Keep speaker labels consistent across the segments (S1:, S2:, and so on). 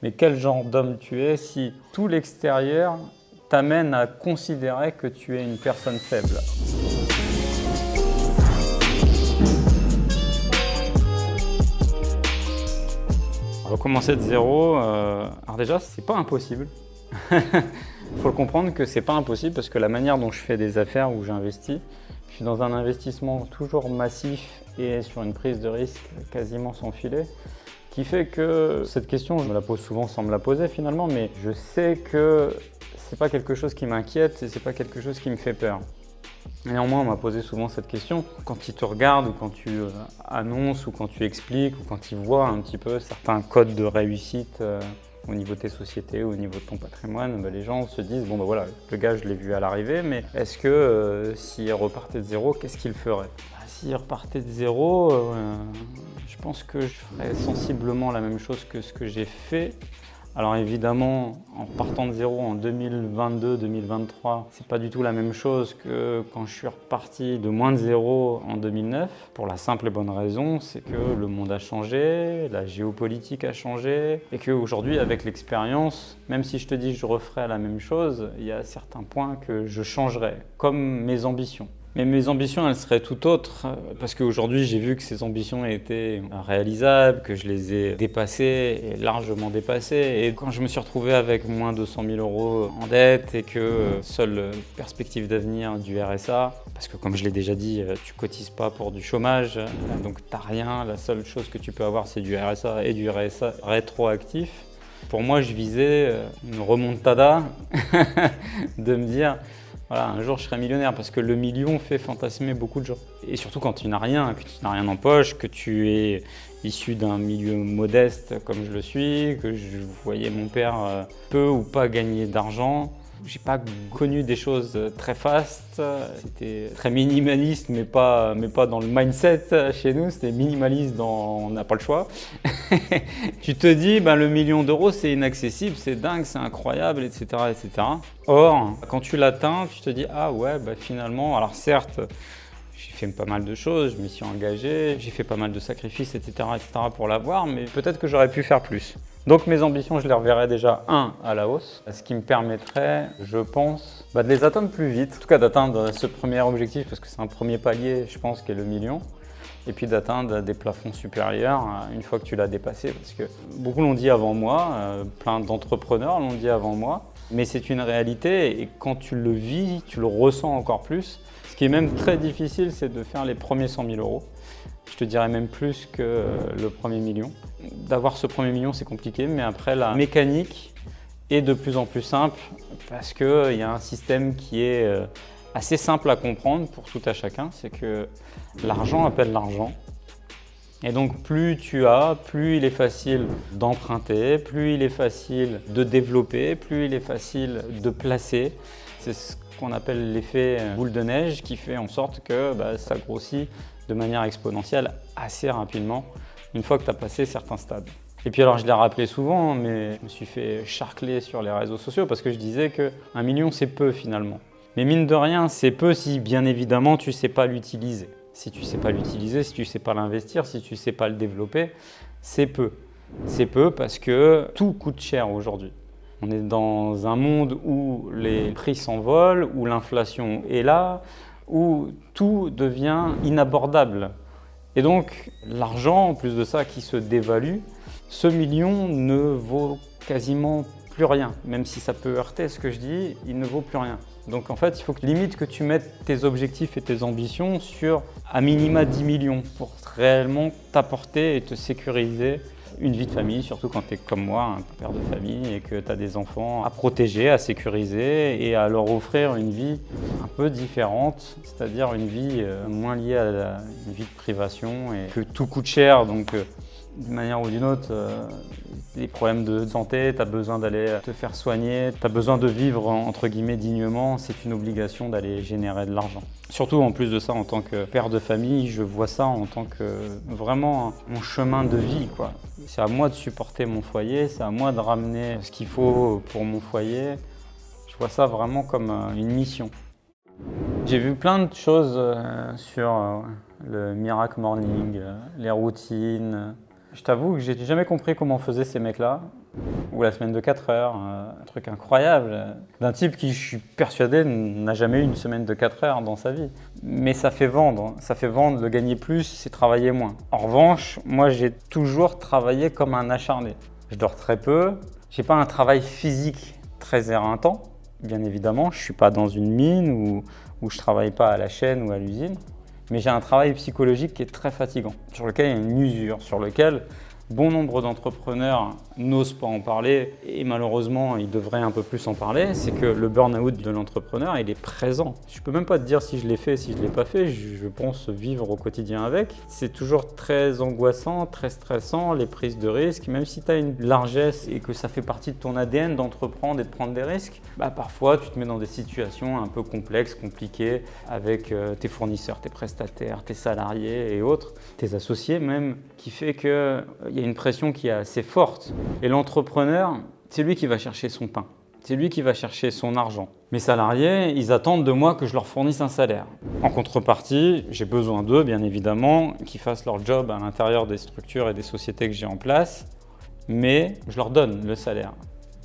S1: Mais quel genre d'homme tu es si tout l'extérieur t'amène à considérer que tu es une personne faible? Recommencer de zéro, alors déjà, c'est pas impossible. Il faut le comprendre que c'est pas impossible parce que la manière dont je fais des affaires, où j'investis, je suis dans un investissement toujours massif et sur une prise de risque quasiment sans filet, qui fait que cette question, je me la pose souvent sans me la poser finalement, mais je sais que c'est pas quelque chose qui m'inquiète et c'est pas quelque chose qui me fait peur. Néanmoins, on m'a posé souvent cette question. Quand ils te regardent ou quand tu annonces ou quand tu expliques ou quand ils voient un petit peu certains codes de réussite au niveau de tes sociétés, au niveau de ton patrimoine, les gens se disent bon ben voilà, le gars je l'ai vu à l'arrivée, mais est-ce que s'il repartait de zéro, qu'est-ce qu'il ferait? S'il repartait de zéro, je pense que je ferais sensiblement la même chose que ce que j'ai fait. Alors évidemment, en partant de zéro en 2022-2023, c'est pas du tout la même chose que quand je suis reparti de moins de zéro en 2009. Pour la simple et bonne raison, c'est que le monde a changé, la géopolitique a changé, et qu'aujourd'hui, avec l'expérience, même si je te dis que je referais la même chose, il y a certains points que je changerais, comme mes ambitions. Mais mes ambitions, elles seraient tout autres, parce qu'aujourd'hui, j'ai vu que ces ambitions étaient réalisables, que je les ai dépassées, et largement dépassées. Et quand je me suis retrouvé avec moins de 100 000 € en dette et que seule perspective d'avenir du RSA, parce que comme je l'ai déjà dit, tu cotises pas pour du chômage, donc t'as rien, la seule chose que tu peux avoir, c'est du RSA et du RSA rétroactif. Pour moi, je visais une remontada de me dire voilà, un jour je serai millionnaire parce que le million fait fantasmer beaucoup de gens. Et surtout quand tu n'as rien, que tu n'as rien en poche, que tu es issu d'un milieu modeste comme je le suis, que je voyais mon père peu ou pas gagner d'argent. J'ai pas connu des choses très fastes, c'était très minimaliste mais pas dans le mindset chez nous, c'était minimaliste dans on n'a pas le choix. Tu te dis le million d'euros c'est inaccessible, c'est dingue, c'est incroyable, etc., etc. Or, quand tu l'atteins, tu te dis ah ouais finalement, alors certes, j'ai fait pas mal de choses, je m'y suis engagé, j'ai fait pas mal de sacrifices, etc., etc. pour l'avoir, mais peut-être que j'aurais pu faire plus. Donc mes ambitions, je les reverrai déjà à la hausse, ce qui me permettrait, je pense, de les atteindre plus vite. En tout cas d'atteindre ce premier objectif, parce que c'est un premier palier, je pense, qui est le million. Et puis d'atteindre des plafonds supérieurs une fois que tu l'as dépassé. Parce que beaucoup l'ont dit avant moi, plein d'entrepreneurs l'ont dit avant moi, mais c'est une réalité et quand tu le vis, tu le ressens encore plus. Ce qui est même très difficile, c'est de faire les premiers 100 000 €. Je te dirais même plus que le premier million. D'avoir ce premier million, c'est compliqué, mais après, la mécanique est de plus en plus simple parce qu'il y a un système qui est assez simple à comprendre pour tout à chacun. C'est que l'argent appelle l'argent. Et donc, plus tu as, plus il est facile d'emprunter, plus il est facile de développer, plus il est facile de placer. C'est ce qu'on appelle l'effet boule de neige qui fait en sorte que ça grossit de manière exponentielle assez rapidement une fois que tu as passé certains stades. Et puis alors je l'ai rappelé souvent, mais je me suis fait charcler sur les réseaux sociaux parce que je disais qu'un million c'est peu finalement. Mais mine de rien, c'est peu si bien évidemment tu ne sais pas l'utiliser. Si tu ne sais pas l'utiliser, si tu ne sais pas l'investir, si tu ne sais pas le développer, c'est peu. C'est peu parce que tout coûte cher aujourd'hui. On est dans un monde où les prix s'envolent, où l'inflation est là, où tout devient inabordable. Et donc l'argent, en plus de ça, qui se dévalue, ce million ne vaut quasiment plus rien. Même si ça peut heurter ce que je dis, il ne vaut plus rien. Donc en fait, il faut limite que tu mettes tes objectifs et tes ambitions sur à minima 10 millions pour réellement t'apporter et te sécuriser une vie de famille, surtout quand tu es comme moi, un père de famille et que tu as des enfants à protéger, à sécuriser et à leur offrir une vie un peu différente, c'est-à-dire une vie moins liée à une vie de privation et que tout coûte cher. Donc d'une manière ou d'une autre, des problèmes de santé, tu as besoin d'aller te faire soigner, tu as besoin de vivre entre guillemets dignement, c'est une obligation d'aller générer de l'argent. Surtout en plus de ça, en tant que père de famille, je vois ça en tant que vraiment mon chemin de vie, quoi. C'est à moi de supporter mon foyer, c'est à moi de ramener ce qu'il faut pour mon foyer. Je vois ça vraiment comme une mission. J'ai vu plein de choses sur le Miracle Morning, les routines. Je t'avoue que j'ai jamais compris comment faisaient ces mecs-là. Ou la semaine de 4 heures, un truc incroyable, d'un type qui, je suis persuadé, n'a jamais eu une semaine de 4 heures dans sa vie. Mais ça fait vendre, le gagner plus, c'est travailler moins. En revanche, moi j'ai toujours travaillé comme un acharné. Je dors très peu, j'ai pas un travail physique très éreintant, bien évidemment, je suis pas dans une mine où je travaille pas à la chaîne ou à l'usine, mais j'ai un travail psychologique qui est très fatigant, sur lequel il y a une usure, sur lequel bon nombre d'entrepreneurs n'osent pas en parler et malheureusement ils devraient un peu plus en parler, c'est que le burn-out de l'entrepreneur il est présent. Je peux même pas te dire si je l'ai fait, si je l'ai pas fait, je pense vivre au quotidien avec. C'est toujours très angoissant, très stressant, les prises de risques, même si tu as une largesse et que ça fait partie de ton ADN d'entreprendre et de prendre des risques, parfois tu te mets dans des situations un peu complexes, compliquées avec tes fournisseurs, tes prestataires, tes salariés et autres, tes associés même, qui fait qu'il y a une pression qui est assez forte. Et l'entrepreneur, c'est lui qui va chercher son pain. C'est lui qui va chercher son argent. Mes salariés, ils attendent de moi que je leur fournisse un salaire. En contrepartie, j'ai besoin d'eux, bien évidemment, qu'ils fassent leur job à l'intérieur des structures et des sociétés que j'ai en place, mais je leur donne le salaire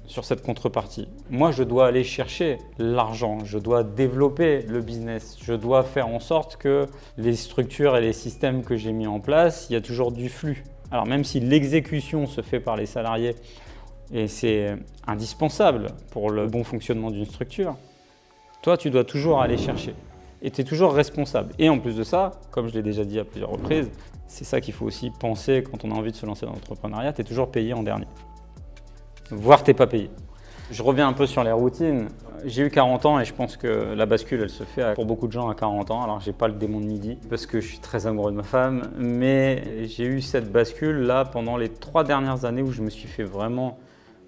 S1: sur cette contrepartie. Moi, je dois aller chercher l'argent, je dois développer le business, je dois faire en sorte que les structures et les systèmes que j'ai mis en place, il y a toujours du flux. Alors même si l'exécution se fait par les salariés et c'est indispensable pour le bon fonctionnement d'une structure, toi, tu dois toujours aller chercher et tu es toujours responsable. Et en plus de ça, comme je l'ai déjà dit à plusieurs reprises, c'est ça qu'il faut aussi penser quand on a envie de se lancer dans l'entrepreneuriat, tu es toujours payé en dernier. Voire t'es pas payé. Je reviens un peu sur les routines. J'ai eu 40 ans et je pense que la bascule, elle se fait pour beaucoup de gens à 40 ans. Alors, j'ai pas le démon de midi parce que je suis très amoureux de ma femme, mais j'ai eu cette bascule là pendant les 3 dernières années où je me suis fait vraiment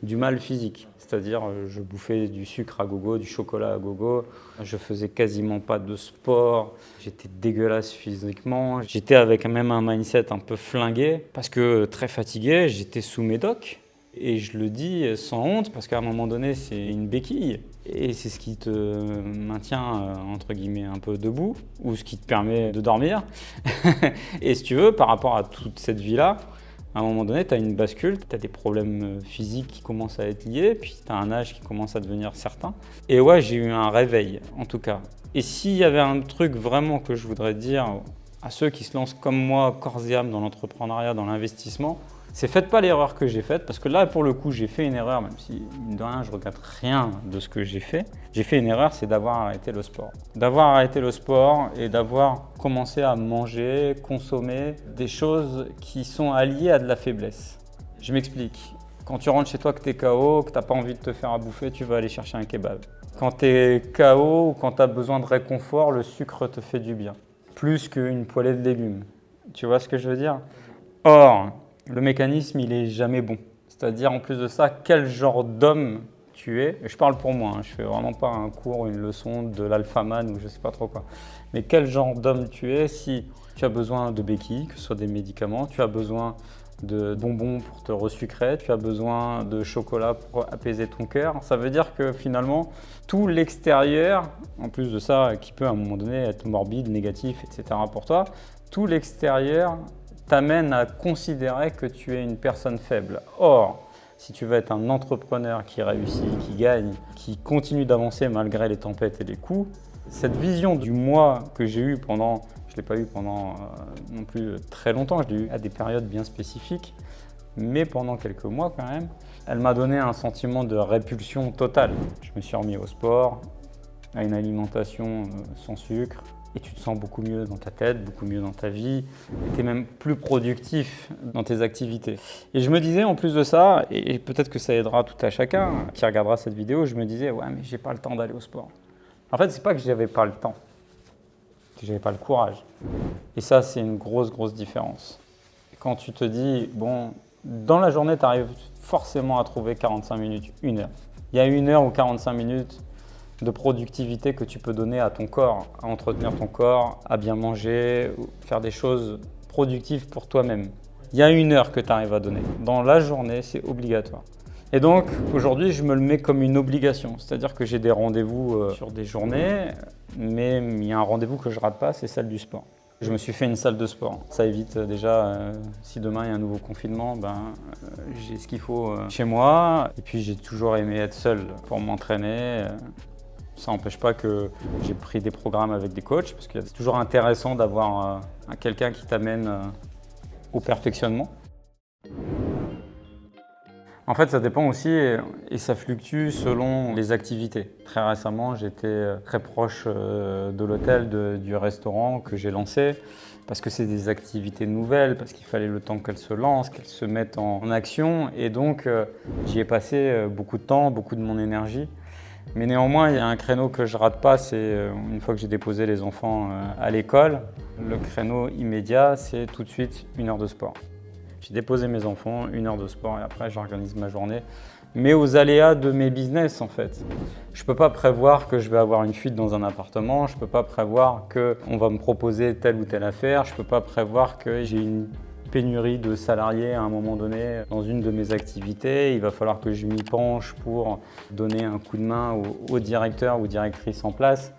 S1: du mal physique. C'est-à-dire, je bouffais du sucre à gogo, du chocolat à gogo. Je faisais quasiment pas de sport. J'étais dégueulasse physiquement. J'étais avec même un mindset un peu flingué parce que très fatigué, j'étais sous médoc. Et je le dis sans honte parce qu'à un moment donné, c'est une béquille et c'est ce qui te maintient entre guillemets un peu debout ou ce qui te permet de dormir. Et si tu veux, par rapport à toute cette vie-là, à un moment donné, tu as une bascule, tu as des problèmes physiques qui commencent à être liés, puis tu as un âge qui commence à devenir certain. Et ouais, j'ai eu un réveil en tout cas. Et s'il y avait un truc vraiment que je voudrais dire à ceux qui se lancent comme moi, corps et âme dans l'entrepreneuriat, dans l'investissement, c'est faites pas l'erreur que j'ai faite, parce que là, pour le coup, j'ai fait une erreur, même si, mine de rien, je regrette rien de ce que j'ai fait. J'ai fait une erreur, c'est d'avoir arrêté le sport. D'avoir arrêté le sport et d'avoir commencé à manger, consommer des choses qui sont alliées à de la faiblesse. Je m'explique. Quand tu rentres chez toi, que tu es KO, que tu n'as pas envie de te faire à bouffer, tu vas aller chercher un kebab. Quand tu es KO ou quand tu as besoin de réconfort, le sucre te fait du bien. Plus qu'une poêlée de légumes. Tu vois ce que je veux dire? Or, le mécanisme, il est jamais bon. C'est-à-dire, en plus de ça, quel genre d'homme tu es. Et je parle pour moi, je fais vraiment pas un cours, une leçon de l'alphaman ou je sais pas trop quoi. Mais quel genre d'homme tu es si tu as besoin de béquilles, que ce soit des médicaments, tu as besoin de bonbons pour te resucrer, tu as besoin de chocolat pour apaiser ton cœur. Ça veut dire que finalement, tout l'extérieur, en plus de ça, qui peut à un moment donné être morbide, négatif, etc. pour toi, tout l'extérieur t'amène à considérer que tu es une personne faible. Or, si tu veux être un entrepreneur qui réussit, qui gagne, qui continue d'avancer malgré les tempêtes et les coups, cette vision du moi que j'ai eue pendant, je ne l'ai pas eu pendant non plus très longtemps, je l'ai eu à des périodes bien spécifiques, mais pendant quelques mois quand même, elle m'a donné un sentiment de répulsion totale. Je me suis remis au sport, à une alimentation sans sucre, et tu te sens beaucoup mieux dans ta tête, beaucoup mieux dans ta vie, tu es même plus productif dans tes activités. Et je me disais en plus de ça, et peut-être que ça aidera tout à chacun qui regardera cette vidéo, je me disais ouais mais j'ai pas le temps d'aller au sport. En fait c'est pas que j'avais pas le temps, c'est que j'avais pas le courage. Et ça c'est une grosse différence. Quand tu te dis bon, dans la journée tu arrives forcément à trouver 45 minutes, 1 heure. Il y a 1 heure ou 45 minutes de productivité que tu peux donner à ton corps, à entretenir ton corps, à bien manger, faire des choses productives pour toi-même. Il y a 1 heure que tu arrives à donner. Dans la journée, c'est obligatoire. Et donc, aujourd'hui, je me le mets comme une obligation. C'est-à-dire que j'ai des rendez-vous sur des journées, mais il y a un rendez-vous que je rate pas, c'est celle du sport. Je me suis fait une salle de sport. Ça évite déjà, si demain il y a un nouveau confinement, j'ai ce qu'il faut chez moi. Et puis j'ai toujours aimé être seul pour m'entraîner. Ça n'empêche pas que j'ai pris des programmes avec des coachs, parce que c'est toujours intéressant d'avoir quelqu'un qui t'amène au perfectionnement. En fait, ça dépend aussi et ça fluctue selon les activités. Très récemment, j'étais très proche de l'hôtel, du restaurant que j'ai lancé parce que c'est des activités nouvelles, parce qu'il fallait le temps qu'elles se lancent, qu'elles se mettent en action. Et donc, j'y ai passé beaucoup de temps, beaucoup de mon énergie. Mais néanmoins, il y a un créneau que je rate pas, c'est une fois que j'ai déposé les enfants à l'école, le créneau immédiat, c'est tout de suite 1 heure de sport. J'ai déposé mes enfants, 1 heure de sport et après j'organise ma journée. Mais aux aléas de mes business en fait. Je ne peux pas prévoir que je vais avoir une fuite dans un appartement, je ne peux pas prévoir qu'on va me proposer telle ou telle affaire, je ne peux pas prévoir que j'ai une pénurie de salariés à un moment donné dans une de mes activités. Il va falloir que je m'y penche pour donner un coup de main au directeur ou directrice en place.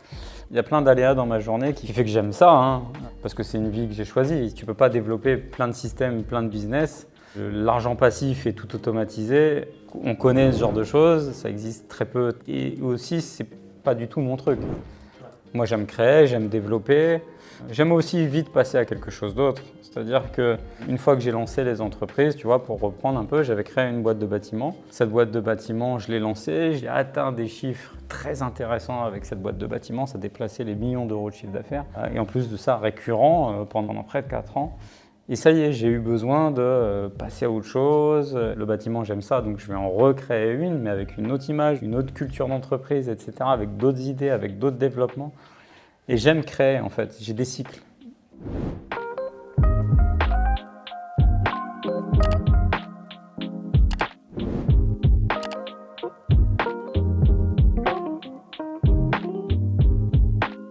S1: Il y a plein d'aléas dans ma journée qui fait que j'aime ça, parce que c'est une vie que j'ai choisie. Tu ne peux pas développer plein de systèmes, plein de business. L'argent passif est tout automatisé. On connaît ce genre de choses, ça existe très peu. Et aussi, c'est pas du tout mon truc. Moi, j'aime créer, j'aime développer. J'aime aussi vite passer à quelque chose d'autre. C'est-à-dire qu'une fois que j'ai lancé les entreprises, tu vois, pour reprendre un peu, j'avais créé une boîte de bâtiment. Cette boîte de bâtiment, je l'ai lancée, j'ai atteint des chiffres très intéressants avec cette boîte de bâtiment. Ça déplaçait les millions d'euros de chiffre d'affaires. Et en plus de ça, récurrent pendant près de 4 ans. Et ça y est, j'ai eu besoin de passer à autre chose. Le bâtiment, j'aime ça, donc je vais en recréer une, mais avec une autre image, une autre culture d'entreprise, etc., avec d'autres idées, avec d'autres développements. Et j'aime créer, en fait. J'ai des cycles.